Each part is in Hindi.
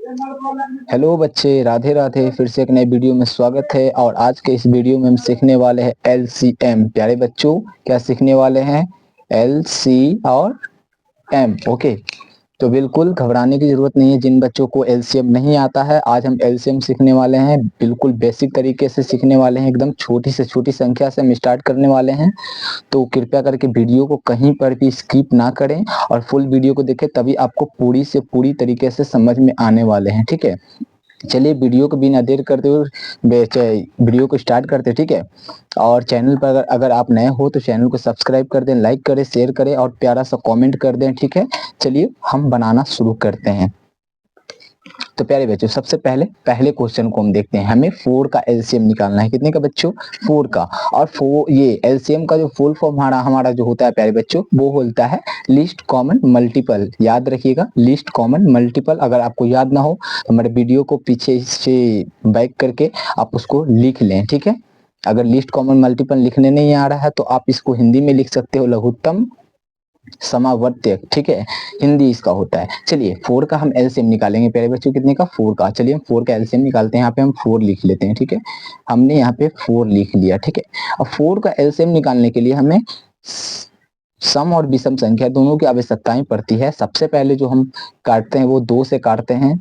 हेलो बच्चे, राधे राधे। फिर से एक नए वीडियो में स्वागत है। और आज के इस वीडियो में हम सीखने वाले हैं एलसीएम। प्यारे बच्चों, क्या सीखने वाले हैं? एलसी और एम। ओके, तो बिल्कुल घबराने की जरूरत नहीं है जिन बच्चों को एलसीएम नहीं आता है। आज हम एलसीएम सीखने वाले हैं, बिल्कुल बेसिक तरीके से सीखने वाले हैं। एकदम छोटी से छोटी संख्या से हम स्टार्ट करने वाले हैं। तो कृपया करके वीडियो को कहीं पर भी स्किप ना करें और फुल वीडियो को देखें, तभी आपको पूरी से पूरी तरीके से समझ में आने वाले हैं। ठीक है, चलिए वीडियो को बिना देर करते हुए वीडियो को स्टार्ट करते। ठीक है, और चैनल पर अगर आप नए हो तो चैनल को सब्सक्राइब कर दें, लाइक करें, शेयर करें और प्यारा सा कमेंट कर दें। ठीक है, चलिए हम बनाना शुरू करते हैं। तो प्यारे बच्चों, सबसे पहले क्वेश्चन को हम देखते हैं। हमें 4 का एलसीएम निकालना है। कितने का बच्चों? 4 का। और 4 ये एलसीएम का जो फुल फॉर्म हमारा जो होता है प्यारे बच्चों, वो होता है लीस्ट कॉमन मल्टीपल। याद रखिएगा, लीस्ट कॉमन मल्टीपल। अगर आपको याद ना हो तो हमारे वीडियो को पीछे से बैक करके आप उसको लिख लें। ठीक है, अगर लिस्ट कॉमन मल्टीपल लिखने नहीं आ रहा है तो आप इसको हिंदी में लिख सकते हो, लघुत्तम समावर्त्य। ठीक है, हिंदी इसका होता है। चलिए 4 का हम एलसीएम निकालेंगे प्यारे बच्चों। कितने का? 4 का। चलिए हम 4 का एलसीएम निकालते हैं। यहाँ पे हम 4 लिख लेते हैं। ठीक है, हमने यहाँ पे 4 लिख लिया। ठीक है, अब 4 का एलसीएम निकालने के लिए हमें सम और विषम संख्या दोनों की आवश्यकताएं पड़ती है। सबसे पहले जो हम काटते हैं वो 2 से काटते हैं,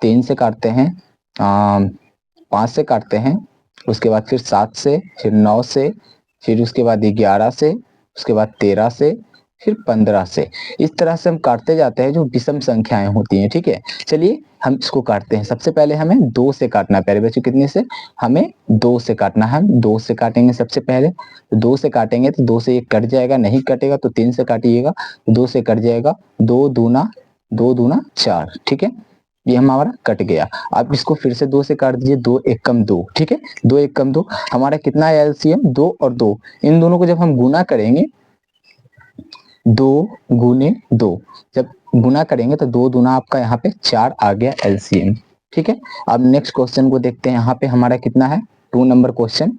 3 से काटते हैं, 5 से काटते हैं, उसके बाद फिर 7 से, फिर 9 से, फिर उसके बाद 11 से, उसके बाद 13 से, फिर 15 से। इस तरह से हम काटते जाते हैं जो विषम संख्याएं होती हैं। ठीक है, चलिए हम इसको काटते हैं। सबसे पहले हमें 2 से काटना है प्यारे बच्चों। कितने से? हमें 2 से काटना है। हम 2 से काटेंगे सबसे पहले। 2 से काटेंगे तो 2 से 1 कट जाएगा, नहीं कटेगा तो 3 से काटिएगा, 2 से कट जाएगा। 2 दूना 4। ठीक है, ये हमारा कट गया। आप इसको फिर से 2 से काट दीजिए। 2 एक कम 2। ठीक है, 2 एक कम 2। हमारा कितना है एलसीएम? 2 और 2। इन दोनों को जब हम गुना करेंगे, 2 गुने 2, जब गुना करेंगे तो 2 दूना आपका यहाँ पे 4 आ गया एलसीएम। ठीक है, अब नेक्स्ट क्वेश्चन को देखते हैं। यहाँ पे हमारा कितना है? 2 नंबर क्वेश्चन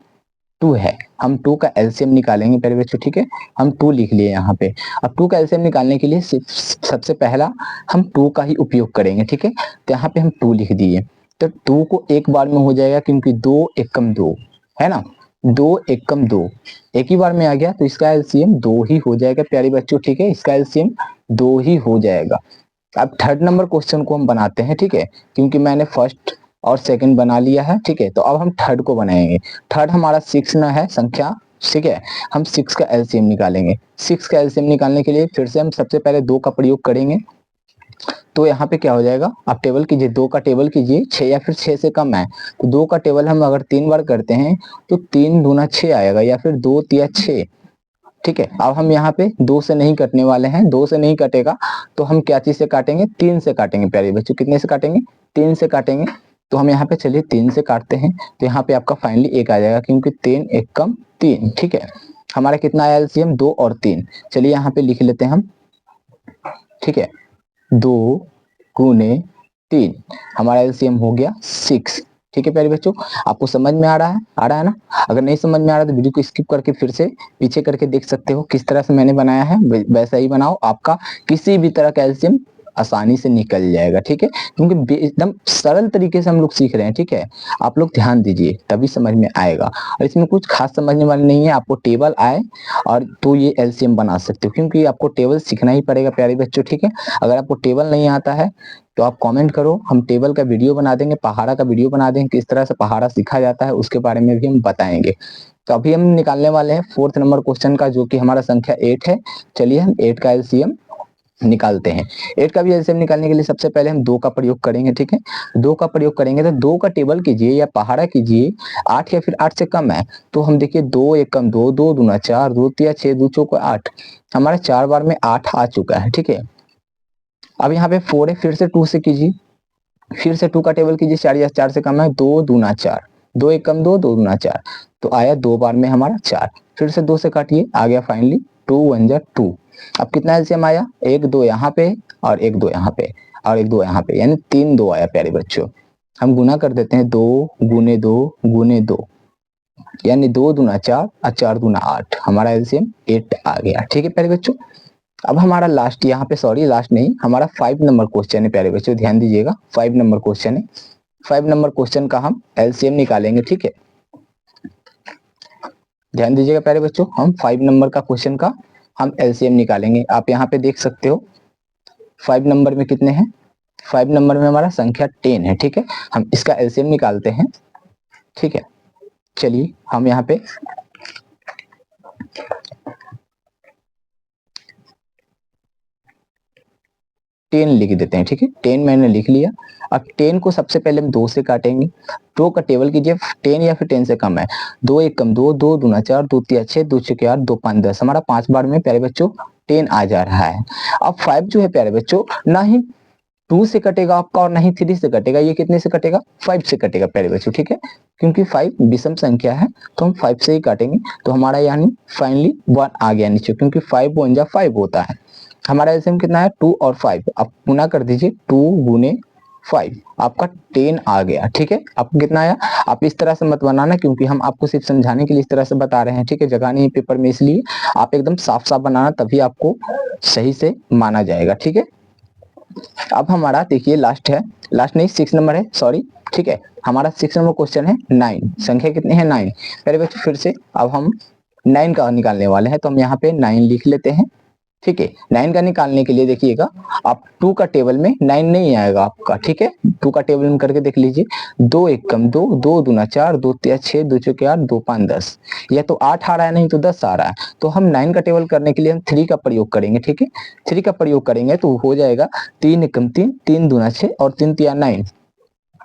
2 है। हम 2 का एलसीएम निकालेंगे पहले बच्चों। ठीक है, हम 2 लिख लिए यहाँ पे। अब 2 का एलसीएम निकालने के लिए सबसे पहला हम 2 का ही उपयोग करेंगे। ठीक है, तो यहाँ पे हम 2 लिख दिए। तो 2 को एक बार में हो जाएगा क्योंकि 2 एकम 2 है ना। 2 एकम 2 एक ही बार में आ गया तो इसका एलसीएम 2 ही हो जाएगा प्यारे बच्चों। ठीक है, इसका एलसीएम 2 ही हो जाएगा। अब थर्ड नंबर क्वेश्चन को हम बनाते हैं। ठीक है, क्योंकि मैंने फर्स्ट और सेकंड बना लिया है। ठीक है, तो अब हम थर्ड को बनाएंगे। थर्ड हमारा 6 ना है संख्या। ठीक है, हम 6 का एलसीएम निकालेंगे। 6 का एलसीएम निकालने के लिए फिर से हम सबसे पहले 2 का प्रयोग करेंगे। तो यहाँ पे क्या हो जाएगा? आप टेबल कीजिए, 2 का टेबल कीजिए। 6 या फिर 6 से कम है तो 2 का टेबल हम अगर 3 बार करते हैं तो 3 दूना 6 आएगा, या फिर 2 तिया 6। ठीक है, अब हम यहाँ पे 2 से नहीं कटने वाले हैं। 2 से नहीं कटेगा तो हम क्या चीज से काटेंगे? 3 से काटेंगे प्यारे बच्चों। कितने से काटेंगे? 3 से काटेंगे। तो हम यहाँ पे चलिए 3 से काटते हैं। तो यहाँ पे आपका फाइनली 1 आ जाएगा क्योंकि 3 एक कम 3। ठीक है, हमारा कितना आया एलसीएम? 2 और 3। चलिए यहाँ पे लिख लेते हैं हम। ठीक है, 2 गुने 3, हमारा एलसीएम हो गया 6। ठीक है प्यारे बच्चों, आपको समझ में आ रहा है? आ रहा है ना? अगर नहीं समझ में आ रहा तो वीडियो को स्किप करके फिर से पीछे करके देख सकते हो। किस तरह से मैंने बनाया है वैसा ही बनाओ, आपका किसी भी तरह का एलसीएम आसानी से निकल जाएगा। ठीक है, क्योंकि एकदम सरल तरीके से हम लोग सीख रहे हैं। ठीक है, आप लोग ध्यान दीजिए तभी समझ में आएगा। और इसमें कुछ खास समझने वाले नहीं है। आपको टेबल आए और तो ये एलसीएम बना सकते हो, क्योंकि आपको टेबल सीखना ही पड़ेगा प्यारे बच्चों। ठीक है, अगर आपको टेबल नहीं आता है तो आप कमेंट करो, हम टेबल का वीडियो बना देंगे, पहाड़ा का वीडियो बना देंगे, किस तरह से पहाड़ा सीखा जाता है उसके बारे में भी हम बताएंगे। तो अभी हम निकालने वाले हैं 4th नंबर क्वेश्चन का, जो कि हमारा संख्या 8 है। चलिए हम 8 का एलसीएम निकालते हैं। 8 का भी एलसीएम निकालने के लिए सबसे पहले हम 2 का प्रयोग करेंगे। ठीक है, 2 का प्रयोग करेंगे तो 2 का टेबल कीजिए या पहाड़ा कीजिए। 8 या फिर 8 से कम है तो हम देखिए 2 एक कम 2, 2 दूना 4, 2 तिया 6, 2 चौको 8। हमारे 4 बार में 8 आ चुका है। ठीक है, अब यहाँ पे 4 है, फिर से 2 से कीजिए। फिर से 2 का टेबल कीजिए। 4 या 4 से कम है, 2 दूना 4, 2 एक कम 2, 2 दूना 4। तो आया 2 बार में हमारा 4। फिर से 2 से काटिए, आ गया फाइनली 2 1 जा 2। अब कितना एलसीएम आया? 1 2 यहाँ पे और 1 2 यहाँ पे और 1 2 यहाँ पे, यानी 3 2 आया प्यारे बच्चों। हम गुना कर देते हैं। 2 गुने 2 गुने 2, यानी 2 दूना 4 और 4 दूना 8। हमारा एलसीएम 8 आ गया। ठीक है प्यारे बच्चों, अब हमारा लास्ट यहाँ पे, सॉरी लास्ट नहीं, हमारा 5 नंबर क्वेश्चन है प्यारे बच्चों, ध्यान दीजिएगा 5 नंबर क्वेश्चन है। 5 नंबर क्वेश्चन का हम एलसीएम निकालेंगे, ठीक है। ध्यान दीजिएगा प्यारे बच्चों, हम 5 नंबर का क्वेश्चन का हम एलसीएम निकालेंगे। आप यहाँ पे देख सकते हो 5 नंबर में कितने हैं, 5 नंबर में हमारा संख्या 10 है, ठीक है। हम इसका एलसीएम निकालते हैं, ठीक है। चलिए हम यहाँ पे 10 लिख देते हैं, ठीक है। 10 मैंने लिख लिया। अब 10 को सबसे पहले हम 2 से काटेंगे। 2 का टेबल कीजिए, 10 या फिर 10 से कम है। 2 एक कम 2, 2 दूना 4, 2 तिया 6, 2 छक्के 8, 2 5 10, हमारा 5 बार में प्यारे बच्चों 10 आ जा रहा है। अब 5 जो है प्यारे बच्चों, ना ही 2 से कटेगा आपका और ना ही 3 से कटेगा, ये कितने से कटेगा, 5 से कटेगा प्यारे बच्चों, ठीक है। क्योंकि 5 विषम संख्या है तो हम 5 से ही काटेंगे। तो हमारा यानी फाइनली 1 आ गया नीचे, क्योंकि 5 1 जा 5 होता है। हमारा एलसीएम कितना है, 2 और 5। आप गुना कर दीजिए, 2 गुने 5, आपका 10 आ गया, ठीक है। आपको कितना आया, आप इस तरह से मत बनाना, क्योंकि हम आपको सिर्फ समझाने के लिए इस तरह से बता रहे हैं, ठीक है। जगह नहीं पेपर में, इसलिए आप एकदम साफ साफ बनाना, तभी आपको सही से माना जाएगा, ठीक है। अब हमारा देखिए लास्ट है, लास्ट नहीं 6 नंबर है, सॉरी, ठीक है। हमारा 6 नंबर क्वेश्चन है 9, संख्या कितनी है 9। पहले बच्चों फिर से अब हम 9 का निकालने वाले हैं, तो हम यहाँ पे 9 लिख लेते हैं, ठीक है। 9 का निकालने के लिए देखिएगा, आप 2 का टेबल में 9 नहीं आएगा आपका, ठीक है। 2 का टेबल में करके देख लीजिए, 2 एक कम 2, 2 दूना 4, 2 तिया 6, 2 छक्के 8, 2 5 10, या तो 8 आ रहा है नहीं तो 10 आ रहा है। तो हम 9 का टेबल करने के लिए हम 3 का प्रयोग करेंगे, ठीक है। 3 का प्रयोग करेंगे तो हो जाएगा 3 एक कम 3, 3 दूना 6 और 3 तिया 9,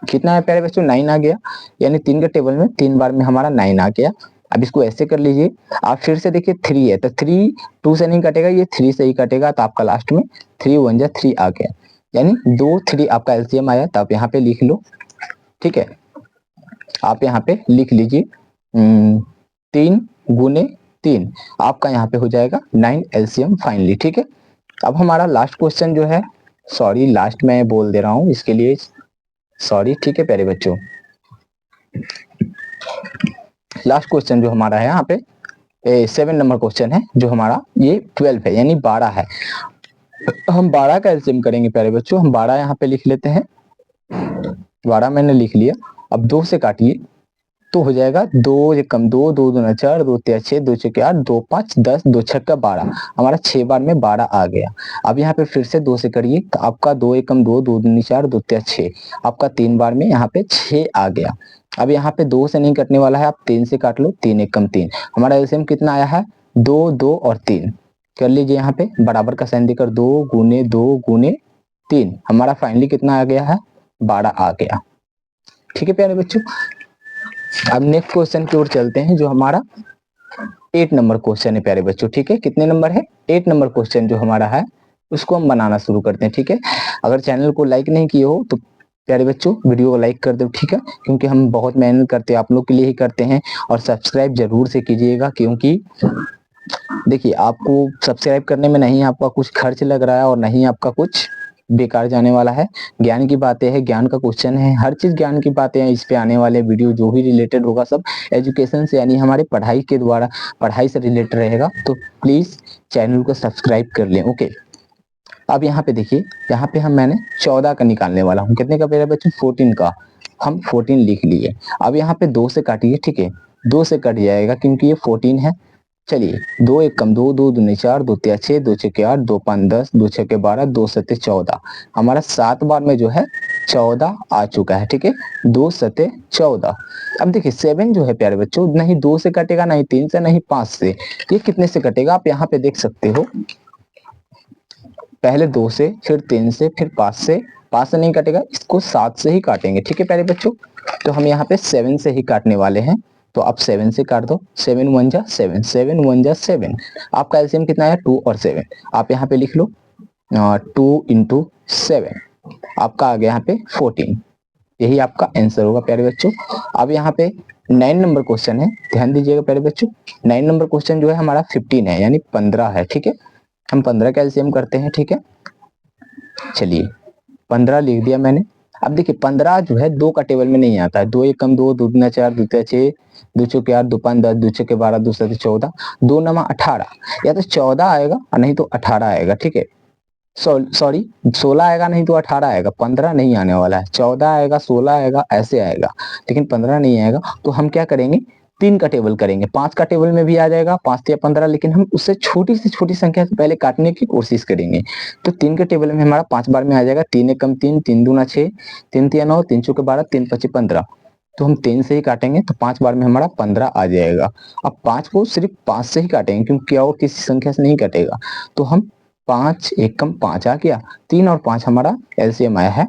कितना है प्यारे बच्चों 9 आ गया। यानी 3 के टेबल में 3 बार में हमारा 9 आ गया। अब इसको ऐसे कर लीजिए, आप फिर से देखिए 3 है तो 3 2 से नहीं कटेगा, ये 3 से ही कटेगा, तो आपका लास्ट में 3 1 जा 3 आ गया, यानी 2 3 आपका एलसीएम आया। तो आप यहाँ पे लिख लो, ठीक है। आप यहाँ पे लिख लीजिए 3 गुने 3, आपका यहाँ पे हो जाएगा 9 एलसीएम फाइनली, ठीक है। अब हमारा लास्ट क्वेश्चन जो है, सॉरी लास्ट में बोल दे रहा हूँ, इसके लिए सॉरी, ठीक है प्यारे बच्चों। लास्ट क्वेश्चन जो हमारा है यहाँ पे 7 नंबर क्वेश्चन है, जो हमारा ये 12 है, यानी 12 है। हम 12 का एलसीएम करेंगे प्यारे बच्चों। हम 12 यहाँ पे लिख लेते हैं, 12 मैंने लिख लिया। अब 2 से काटिए तो हो जाएगा 2 एक कम 2, 2 दूना 4, 2 तिया 6, 2 छक्के 8, 2 5 10, 2 छक्का 12, हमारा 6 बार में 12 आ गया। अब यहाँ पे फिर से 2 से करिए तो आपका 2 एक कम 2, 2 दूनी 4, 2 तिया 6, आपका 3 बार में यहाँ पे 6 आ गया। अब यहाँ पे 2 से नहीं कटने वाला है, आप 3 से काट लो, 3 एक कम 3, हमारा एलसीएम कितना आया है 2 2 और 3। कर लीजिए यहाँ पे बराबर का साइन देकर 2 गुने 3, हमारा फाइनली कितना आ गया है 12 आ गया, ठीक है प्यारे बच्चों। अब नेक्स्ट क्वेश्चन की ओर चलते हैं, जो हमारा 8 नंबर क्वेश्चन है प्यारे बच्चों, ठीक है। कितने नंबर है 8 नंबर क्वेश्चन जो हमारा है, उसको हम बनाना शुरू करते हैं, ठीक है। अगर चैनल को लाइक नहीं किए हो तो प्यारे बच्चों वीडियो को लाइक कर दो, ठीक है, क्योंकि हम बहुत मेहनत करते हैं, आप लोग के लिए ही करते हैं। और सब्सक्राइब जरूर से कीजिएगा, क्योंकि देखिए आपको सब्सक्राइब करने में नहीं आपका कुछ खर्च लग रहा है और नहीं आपका कुछ बेकार जाने वाला है। ज्ञान की बातें हैं, ज्ञान का क्वेश्चन है, हर चीज ज्ञान की बातें हैं। इस पे आने वाले वीडियो जो भी रिलेटेड होगा सब एजुकेशन से, यानी हमारे पढ़ाई के द्वारा, पढ़ाई से रिलेटेड रहेगा। तो प्लीज चैनल को सब्सक्राइब कर लें, ओके। अब यहाँ पे देखिए, यहाँ पे मैंने 14 का निकालने वाला हूँ। कितने का मेरे बच्चों 14 का, हम 14 लिख लिए। अब यहाँ पे 2 से काटिए, ठीक है, 2 से कट जाएगा क्योंकि ये 14 है। चलिए 2 एक कम 2, 2 दूनी 4, 2 तिया 6, 2 छक्के 8, 2 5 10, 2 छक्के 12, 2 सत्ते 14, हमारा 7 बार में जो है 14 आ चुका है, ठीक है। 2 सत्ते 14। अब देखिए 7 जो है प्यारे बच्चों, नहीं 2 से कटेगा, नहीं 3 से, नहीं 5 से, ये कितने से कटेगा आप यहाँ पे देख सकते हो। पहले 2 से, फिर 3 से, फिर 5 से, 5 से नहीं कटेगा, इसको 7 से ही काटेंगे, ठीक है प्यारे बच्चों। तो हम यहाँ पे 7 से ही काटने वाले हैं, तो आप 7 से काट दो। 7 1 जा 7, 7 1 जा 7, आपका एलसीएम कितना है 2 और 7, आप यहाँ पे लिख लो 2 इंटू 7, आपका आ गया यहाँ पे 14, यही आपका आंसर होगा प्यारे बच्चों। अब यहाँ पे 9 नंबर क्वेश्चन है, ध्यान दीजिएगा प्यारे बच्चों। 9 नंबर क्वेश्चन जो है हमारा 15 है, यानी 15 है, ठीक है। हम 15 का एलसीएम करते हैं, ठीक है। चलिए 15 लिख दिया मैंने। अब देखिए 15 जो है 2 का टेबल में नहीं आता है। 2 एक कम 2, 2 दूना 4, 2 तिया 6, 2 चौके 8, 2 5 10, 2 छक्के 12, 2 सत्ते 14, 2 नमा 18। या तो 14 आएगा और नहीं तो 18 आएगा, ठीक है। सॉरी 16 आएगा नहीं तो 18 आएगा, 15 नहीं आने वाला है। 14 आएगा, 16 आएगा, ऐसे आएगा, लेकिन 15 नहीं आएगा। तो हम क्या करेंगे, 3 का टेबल करेंगे। 5 का टेबल में भी आ जाएगा, 5 या 15, लेकिन हम उससे छोटी से छोटी संख्या से पहले काटने की कोशिश करेंगे। तो 3 के टेबल में हमारा 5 बार में आ जाएगा। 3 एक कम 3, 3 दूना 6, 3 तिया 9, 3 चौके 12, 3 पच्चीस 15। तो हम 3 से ही काटेंगे तो 5 बार में हमारा 15 आ जाएगा। अब 5 को सिर्फ 5 से ही काटेंगे क्योंकि और किसी संख्या से नहीं कटेगा। तो हम 5 एक कम 5 आ गया, 3 और 5 हमारा एलसीएम आया है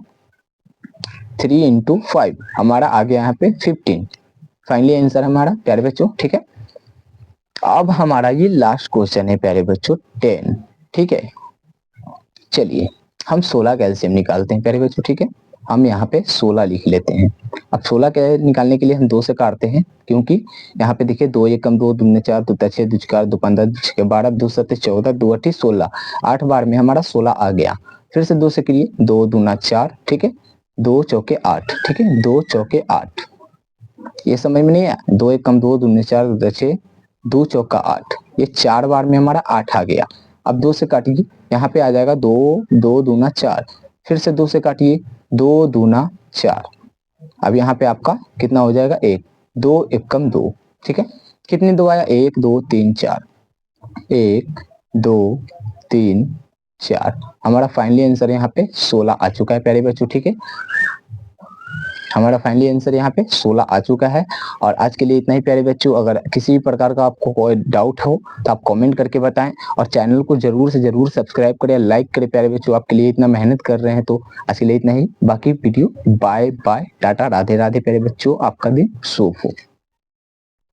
3 इंटू 5, हमारा आ गया यहाँ पे 15। फाइनली आंसर हमारा प्यारे बच्चों, ठीक है। अब हमारा ये लास्ट क्वेश्चन है प्यारे बच्चों 10, ठीक है। चलिए हम 16 का एलसीएम निकालते हैं प्यारे बच्चों, ठीक है। हम यहाँ पे 16 लिख लेते हैं। अब 16 के निकालने के लिए हम 2 से काटते हैं, क्योंकि यहाँ पे देखिए 2 एक कम 2, 2 दूने 4, 2 6, 2 4, 2 15, 2 6 12, 2 7 14, 2 8 16। 8 बार में हमारा 16 आ गया। फिर से 2 से करिए, 2 दूना 4, ठीक है, 2 चौके 8, ठीक है, 2 चौके 8। ये समझ में नहीं आया, 2 एक कम 2, 2 दूने 4, 2 6, 2 चौका 8। ये 4 बार में हमारा 8 आ गया। अब 2 से काटिए, यहाँ पे आ जाएगा 2, 2 दूना 4। फिर से 2 से काटिए, 2 दूना 4। अब यहाँ पे आपका कितना हो जाएगा, 1, 2 एक कम 2, ठीक है। कितने 2 आया, 1 2 3 4, 1 2 3 4। हमारा फाइनली आंसर यहाँ पे 16 आ चुका है प्यारे बच्चों, ठीक है। हमारा फाइनली आंसर यहाँ पे 16 आ चुका है। और आज के लिए इतना ही प्यारे बच्चों। अगर किसी भी प्रकार का आपको कोई डाउट हो तो आप कमेंट करके बताएं, और चैनल को जरूर से जरूर सब्सक्राइब करें, लाइक करें प्यारे बच्चों। आपके लिए इतना मेहनत कर रहे हैं, तो आज के लिए इतना ही। बाकी video bye bye, tata, Radhe Radhe प्यारे बच्चों। आपका दिन शुभ हो।